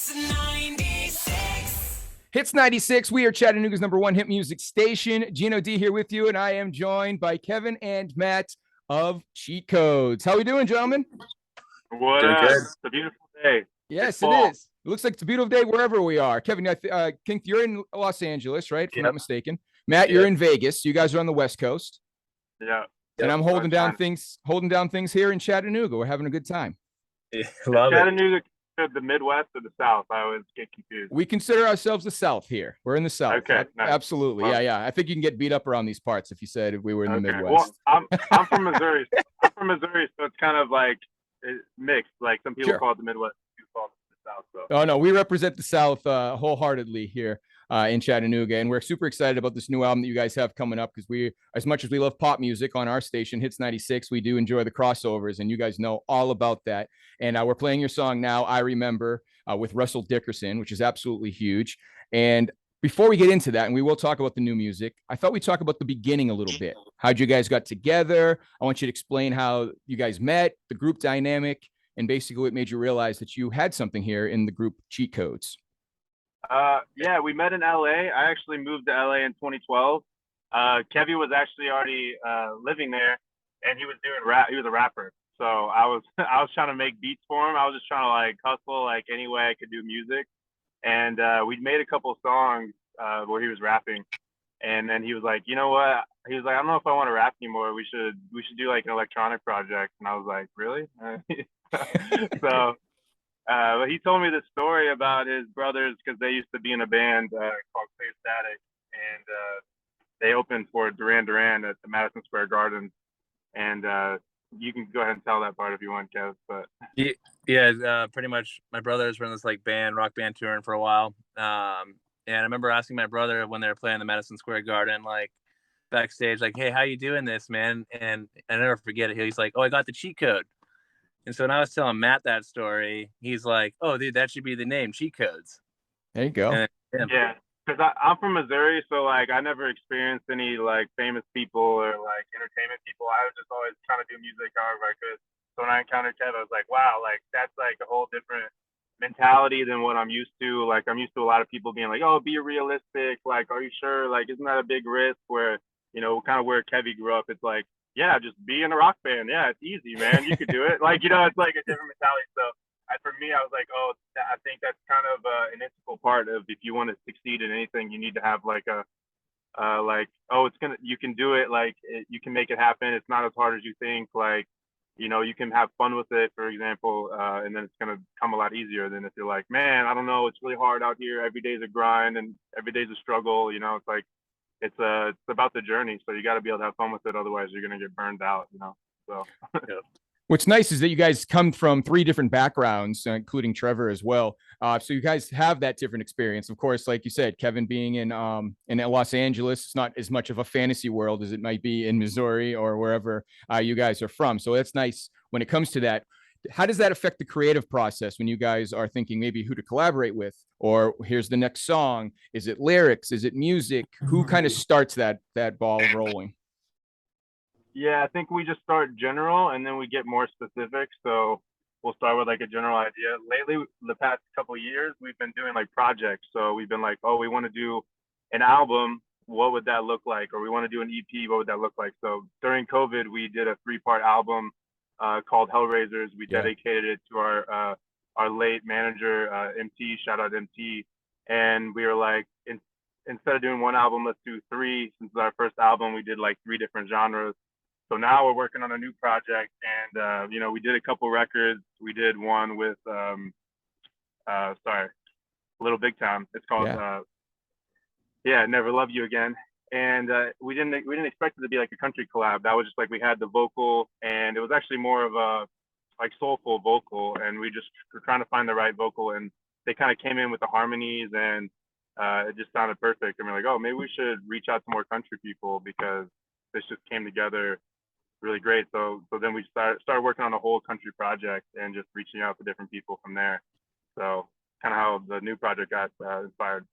Hits 96. Hits 96. We are Chattanooga's #1 hit music station. Gino D here with you, and I am joined by Kevin and Matt of Cheat Codes. How we doing, gentlemen? What up? It's a beautiful day. Yes, it is. It looks like it's a beautiful day wherever we are. Kevin, I think you're in Los Angeles, right? If I'm not mistaken. Matt, you're in Vegas. You guys are on the West Coast. Yeah. And I'm holding down things here in Chattanooga. We're having a good time. Yeah, love Chattanooga, the Midwest or the South? I always get confused. We consider ourselves the South here. We're in the South. Okay, nice. Absolutely. Yeah. I think you can get beat up around these parts if you said we were in the Midwest. Well, I'm from Missouri. So it's kind of like mixed. Like some people call it the Midwest, some people call it the South. So. Oh no, we represent the South wholeheartedly here in Chattanooga, and we're super excited about this new album that you guys have coming up because we, as much as we love pop music on our station, Hits 96, we do enjoy the crossovers, and you guys know all about that. And we're playing your song now, I Remember, with Russell Dickerson, which is absolutely huge. And before we get into that, and we will talk about the new music, I thought we'd talk about the beginning a little bit. How'd you guys got together? I want you to explain how you guys met, the group dynamic, and basically what made you realize that you had something here in the group Cheat Codes. Yeah, we met in LA. I actually moved to LA in 2012. Kevy was actually already living there, and he was doing rap. He was a rapper. So I was trying to make beats for him. I was just trying to like hustle like any way I could do music. And we made a couple songs where he was rapping, and then he was like, you know what? He was like, I don't know if I want to rap anymore. We should do like an electronic project. And I was like, really? So but he told me this story about his brothers because they used to be in a band called Clear Static, and they opened for Duran Duran at the Madison Square Garden. And you can go ahead and tell that part if you want, Kev. But yeah, pretty much my brothers were in this like rock band touring for a while. And I remember asking my brother when they were playing the Madison Square Garden, like backstage, like, hey, how you doing this, man? And I never forget it. He's like, oh, I got the cheat code. And so when I was telling Matt that story, he's like, oh, dude, that should be the name, Cheat Codes. There you go. Yeah, because I'm from Missouri, so like I never experienced any like famous people or like entertainment people. I was just always trying to do music however I could. So when I encountered Kev, I was like, wow, like that's like a whole different mentality than what I'm used to. Like I'm used to a lot of people being like, oh, be realistic. Like, are you sure? Like, isn't that a big risk? Where, you know, kind of where Kevy grew up, it's like, yeah, just be in a rock band. Yeah, it's easy, man. You could do it. Like, you know, it's like a different mentality. So for me, I was like, oh, I think that's kind of an integral part of if you want to succeed in anything, you need to have like you can do it. Like you can make it happen. It's not as hard as you think. Like, you know, you can have fun with it, for example, and then it's going to come a lot easier than if you're like, man, I don't know, it's really hard out here. Every day's a grind and every day's a struggle. You know, it's like, it's about the journey, so you got to be able to have fun with it. Otherwise, you're gonna get burned out, you know. So, What's nice is that you guys come from 3 different backgrounds, including Trevor as well. So you guys have that different experience. Of course, like you said, Kevin being in Los Angeles, it's not as much of a fantasy world as it might be in Missouri or wherever you guys are from. So that's nice when it comes to that. How does that affect the creative process when you guys are thinking maybe who to collaborate with, or here's the next song? Is it lyrics? Is it music? Who kind of starts that ball rolling? Yeah, I think we just start general and then we get more specific. So we'll start with like a general idea. Lately, the past couple of years, we've been doing like projects. So we've been like, oh, we want to do an album. What would that look like? Or we want to do an EP. What would that look like? So during COVID, we did a 3-part album called Hellraisers. We dedicated it to our late manager, MT, shout out MT. And we were like, instead of doing one album, let's do 3. Since our first album, we did like 3 different genres. So now we're working on a new project, and you know, we did a couple records. We did one with Little Big Time. It's called Never Love You Again. And we didn't expect it to be like a country collab. That was just like we had the vocal, and it was actually more of a like soulful vocal, and we just were trying to find the right vocal, and they kind of came in with the harmonies, and it just sounded perfect. And we're like, oh, maybe we should reach out to more country people because this just came together really great. So then we started working on a whole country project and just reaching out to different people from there. So kind of how the new project got inspired.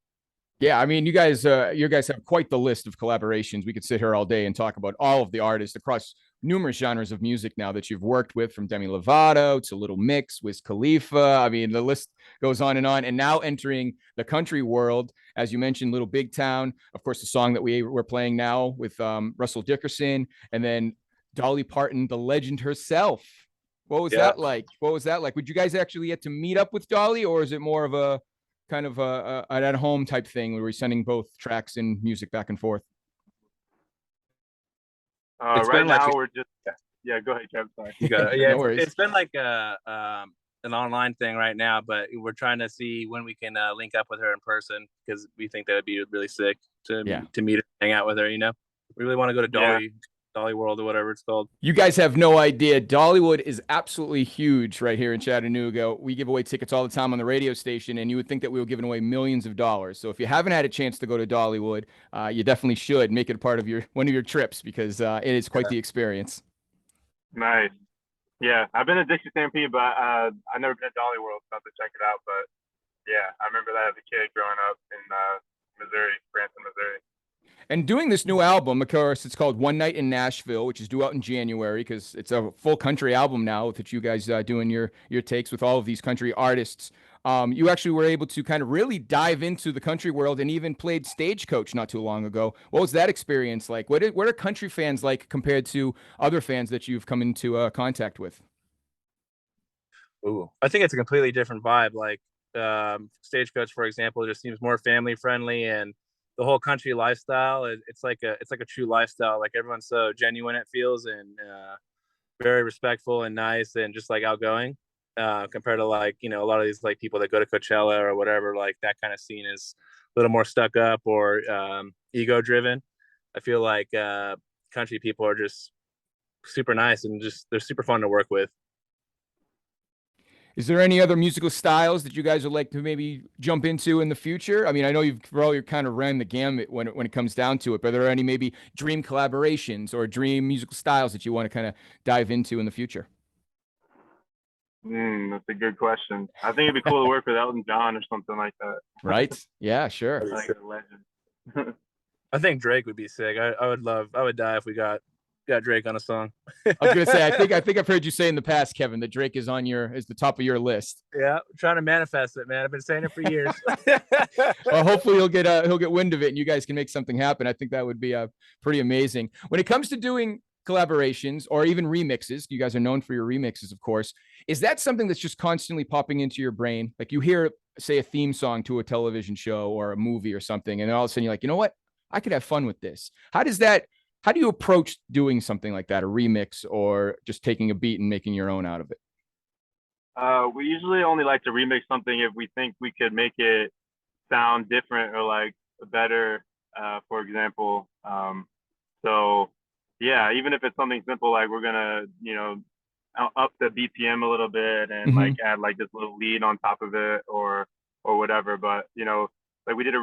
Yeah, I mean, you guys have quite the list of collaborations. We could sit here all day and talk about all of the artists across numerous genres of music now that you've worked with, from Demi Lovato to Little Mix, Wiz Khalifa. I mean, the list goes on. And now entering the country world, as you mentioned, Little Big Town, of course, the song that we're playing now with Russell Dickerson, and then Dolly Parton, the legend herself. What was that like? What was that like? Would you guys actually get to meet up with Dolly, or is it more of a kind of an at-home type thing where we're sending both tracks and music back and forth? Right now we're just yeah. Go ahead, Kev. Sorry. You got it. Yeah, No worries. it's been like an online thing right now, but we're trying to see when we can link up with her in person, because we think that would be really sick to meet her, hang out with her. You know, we really want to go to Dolly World or whatever it's called. You guys have no idea. Dollywood is absolutely huge right here in Chattanooga. We give away tickets all the time on the radio station, and you would think that we were giving away millions of dollars. So if you haven't had a chance to go to Dollywood, you definitely should make it a part of one of your trips, because it is quite the experience. Nice. Yeah, I've been to Dixie Stampede, but I've never been to Dolly World, so I have to check it out. But yeah, I remember that as a kid growing up in Missouri, Branson, Missouri. And doing this new album, of course, it's called One Night in Nashville, which is due out in January, because it's a full country album now that you guys doing your takes with all of these country artists. You actually were able to kind of really dive into the country world and even played Stagecoach not too long ago. What was that experience like? What are country fans like compared to other fans that you've come into contact with? Ooh, I think it's a completely different vibe. Like Stagecoach, for example, just seems more family friendly, and the whole country lifestyle, it's like a true lifestyle. Like everyone's so genuine, it feels, and very respectful and nice and just like outgoing, compared to like, you know, a lot of these like people that go to Coachella or whatever, like that kind of scene is a little more stuck up or ego driven. I feel like country people are just super nice and just they're super fun to work with. Is there any other musical styles that you guys would like to maybe jump into in the future? I mean, I know you've kind of ran the gamut when it comes down to it, but are there any maybe dream collaborations or dream musical styles that you want to kind of dive into in the future? That's a good question. I think it'd be cool to work with Elton John or something like that. Right? Yeah, sure. Like a legend. I think Drake would be sick. I would die if we got Drake on a song. I was gonna say, I think I've heard you say in the past, Kevin, that Drake is the top of your list. Yeah, trying to manifest it, man. I've been saying it for years. Well, hopefully he'll get wind of it and you guys can make something happen. I think that would be pretty amazing. When it comes to doing collaborations or even remixes, you guys are known for your remixes, of course. Is that something that's just constantly popping into your brain? Like you hear, say, a theme song to a television show or a movie or something, and then all of a sudden you're like, you know what? I could have fun with this. How do you approach doing something like that, a remix or just taking a beat and making your own out of it? We usually only like to remix something if we think we could make it sound different or like better, for example. So yeah, even if it's something simple, like we're gonna, you know, up the BPM a little bit and like add like this little lead on top of it or whatever. But you know, like we did a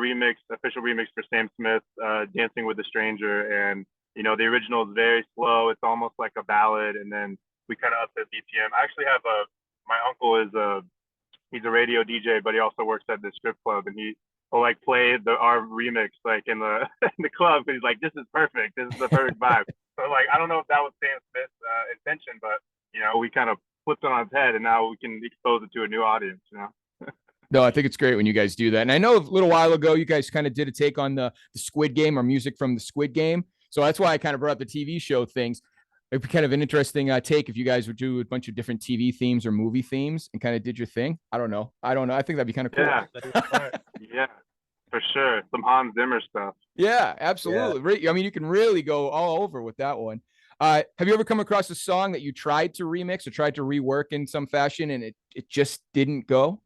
official remix for Sam Smith, Dancing with a Stranger, and you know, the original is very slow. It's almost like a ballad, and then we kind of up the BPM. I actually have my uncle he's a radio DJ, but he also works at the strip club, and he will like play our remix like in the in the club, because he's like, this is perfect. This is the perfect vibe. So like, I don't know if that was Sam Smith's intention, but you know, we kind of flipped it on its head, and now we can expose it to a new audience. You know. No, I think it's great when you guys do that. And I know a little while ago, you guys kind of did a take on the Squid Game or music from the Squid Game. So that's why I kind of brought up the TV show things. It'd be kind of an interesting take if you guys would do a bunch of different TV themes or movie themes and kind of did your thing. I don't know. I think that'd be kind of cool. Yeah, yeah, for sure. Some Hans Zimmer stuff. Yeah, absolutely. Yeah. I mean, you can really go all over with that one. Have you ever come across a song that you tried to remix or tried to rework in some fashion and it just didn't go?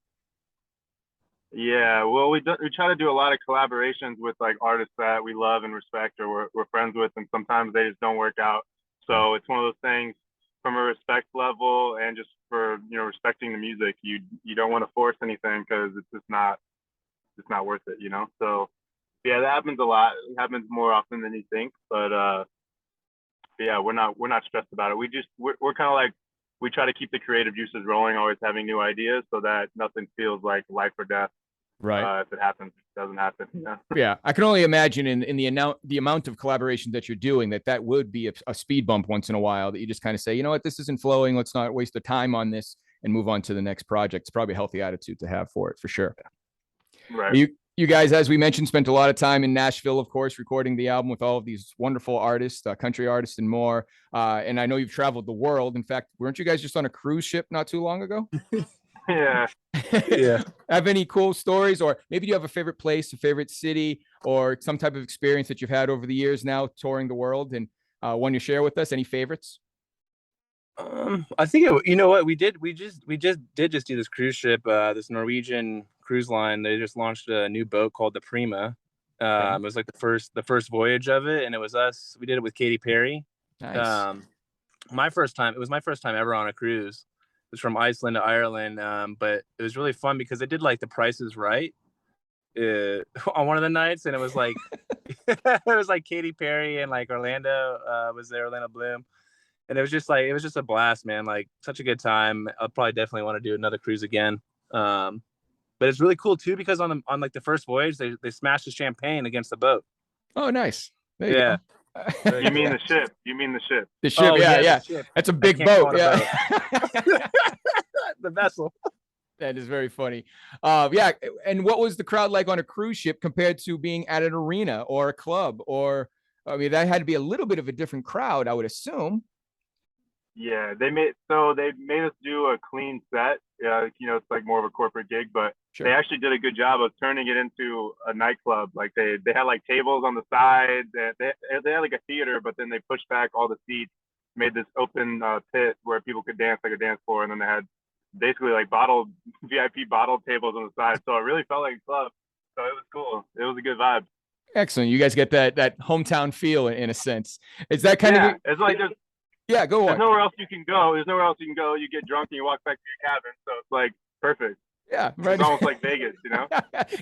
Yeah, well, we try to do a lot of collaborations with like artists that we love and respect or we're friends with, and sometimes they just don't work out. So it's one of those things from a respect level and just for, you know, respecting the music. You don't want to force anything because it's not worth it, you know. So yeah, that happens a lot. It happens more often than you think, but yeah, we're not stressed about it. We're kind of like, we try to keep the creative juices rolling, always having new ideas so that nothing feels like life or death. Right. If it happens, it doesn't happen. You know? Yeah, I can only imagine in the amount of collaboration that you're doing that would be a speed bump once in a while, that you just kind of say, you know what, this isn't flowing. Let's not waste the time on this and move on to the next project. It's probably a healthy attitude to have for it, for sure. Right. You guys, as we mentioned, spent a lot of time in Nashville, of course, recording the album with all of these wonderful artists, country artists, and more. And I know you've traveled the world. In fact, weren't you guys just on a cruise ship not too long ago? Yeah. Yeah. Have any cool stories, or maybe you have a favorite place, a favorite city, or some type of experience that you've had over the years now touring the world, and one you share with us? Any favorites? I think you know what we just did do this cruise ship, this Norwegian cruise line. They just launched a new boat called the Prima. It was like the first voyage of it, and it was us. We did it with Katy Perry. Nice. It was my first time ever on a cruise. It was from Iceland to Ireland, but it was really fun because they did like the Price is Right on one of the nights, and it was like it was like Katy Perry and like Orlando was there, Orlando Bloom. And it was just a blast, man. Like such a good time. I'll probably definitely want to do another cruise again. But it's really cool too, because on like the first voyage, they smashed the champagne against the boat. Oh, nice. There you go. You mean the ship? You mean the ship? The ship, yeah. Ship. That's a big boat. Yeah. The vessel. That is very funny. Yeah. And what was the crowd like on a cruise ship compared to being at an arena or a club? Or, I mean, that had to be a little bit of a different crowd, I would assume. Yeah, they made us do a clean set. You know, it's like more of a corporate gig, but Sure. they actually did a good job of turning it into a nightclub. Like they had like tables on the side. They had like a theater, but then they pushed back all the seats, made this open pit where people could dance like a dance floor, and then they had basically like VIP bottle tables on the side. So it really felt like a club. So it was cool. It was a good vibe. Excellent. You guys get that hometown feel in a sense. Is that kind of it's like yeah, go on. There's nowhere else you can go. You get drunk and you walk back to your cabin. So it's like perfect. Yeah, right. It's almost like Vegas, you know?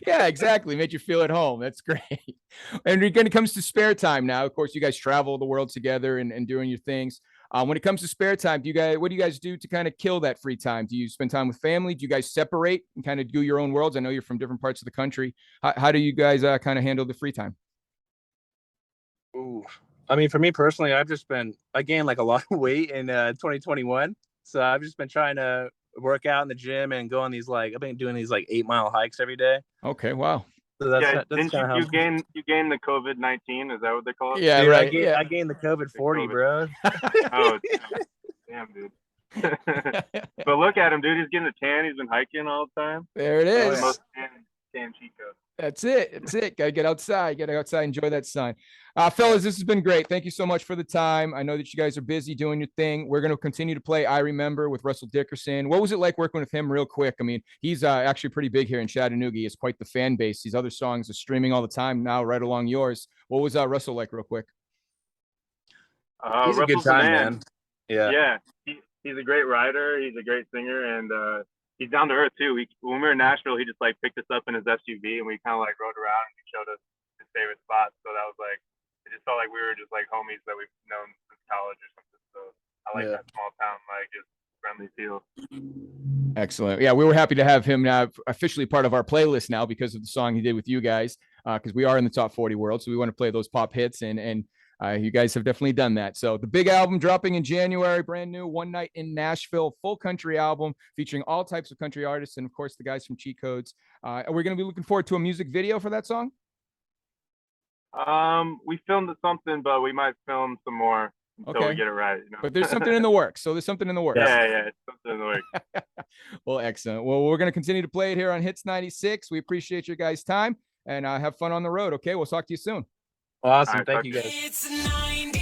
Yeah, exactly. Made you feel at home. That's great. And when it comes to spare time now, of course, you guys travel the world together and doing your things. When it comes to spare time, what do you guys do to kind of kill that free time? Do you spend time with family? Do you guys separate and kind of do your own worlds? I know you're from different parts of the country. How do you guys kind of handle the free time? Ooh. I mean, for me personally, I gained like a lot of weight in 2021. So I've just been trying to work out in the gym and go on I've been doing these like 8-mile hikes every day. Okay. Wow. So that's didn't you gain the COVID-19? Is that what they call it? Yeah, dude, right. I gained the COVID 40, bro. Oh, damn, dude. But look at him, dude. He's getting a tan. He's been hiking all the time. There it is. The most tan Chico. That's it. Gotta get outside. Enjoy that sun. Fellas, this has been great. Thank you so much for the time. I know that you guys are busy doing your thing. We're going to continue to play I Remember with Russell Dickerson. What was it like working with him real quick? I mean, he's actually pretty big here in Chattanooga. He has quite the fan base. These other songs are streaming all the time now, right along yours. What was Russell like real quick? He's a good time, man. Yeah. He's a great writer. He's a great singer, and he's down to earth too. When we were in Nashville, he just like picked us up in his SUV, and we kind of like rode around, and he showed us his favorite spots. So that was like, it just felt like we were just like homies that we've known since college or something. So I like that small town, like just friendly feel. Excellent. Yeah, we were happy to have him now officially part of our playlist now because of the song he did with you guys. Because we are in the top 40 world, so we want to play those pop hits, and you guys have definitely done that. So the big album dropping in January, brand new, One Night in Nashville, full country album featuring all types of country artists and of course the guys from Cheat Codes. We're going to be looking forward to a music video for that song. We filmed something, but we might film some more until we get it right. You know? But there's something in the works. So there's something in the works. Yeah, it's something in the works. Well, excellent. Well, we're going to continue to play it here on Hits 96. We appreciate your guys' time and have fun on the road. Okay, we'll talk to you soon. Awesome. Right, Thank you guys. It's 90.